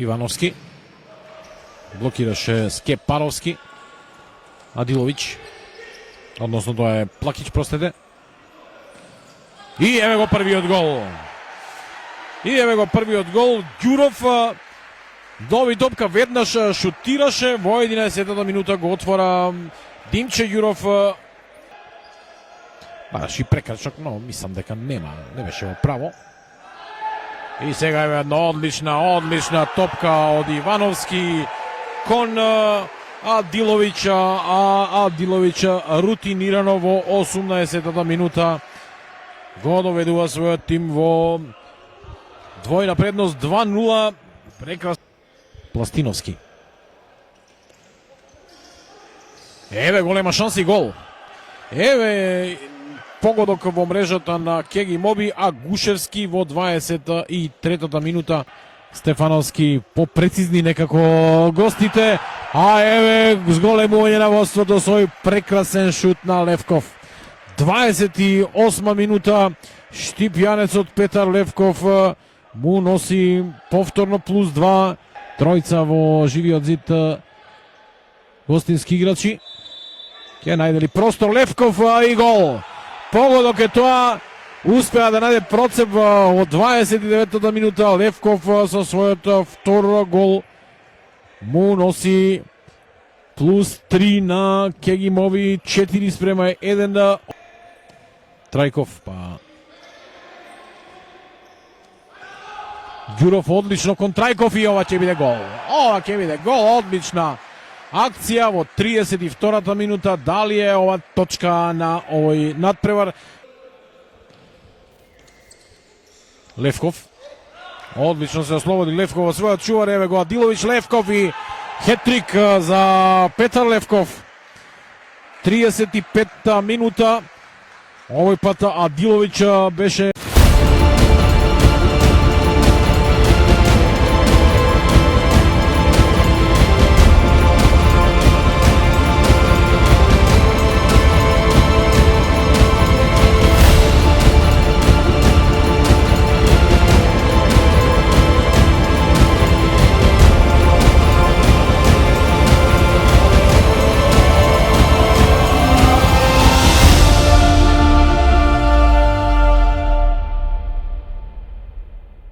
Ивановски. Блокираше Скепаровски. Адилович. Односно тоа е Плакич, простете. И еве го првиот гол. Ѓуров доби топка, веднаш шутираше, во 11-та минута го отвора Димче Ѓуров. Бараш и прекрачок, но мислам дека не беше во право. И сега е една одлична топка од Ивановски кон Адиловича, а Адиловича рутинирано во 18-та минута го доведува својот тим во двојна предност 2-0. Прекрасно. Пластиновски. Еве голема шанса и гол. Еве погодок во мрежата на Кеги Моби, а Гушевски во 23-та минута. Стефановски попрецизни некако гостите, а еве зголемување на водството со овој прекрасен шут на Левков. 28 минута, Штипјанецот Петар Левков му носи повторно плюс 2, тројца во живиот зид гостински играчи. Ке најдели простор Левков и гол. Погодок е тоа, успеа да најде процеп од 29-та минута. Левков со својот втор гол му носи плюс 3 на Кегимови, 4:1. Трајков, па Ѓуров одлично кон Трајков и ова ќе биде гол. Одлична акција во 32-та минута. Дали е ова точка на овој надпревар? Левков. Одлично се ослободи Левков во својот чувар. Еве го Адилович, Левков и хетрик за Петар Левков. 35-та минута. Овој пат Адилович беше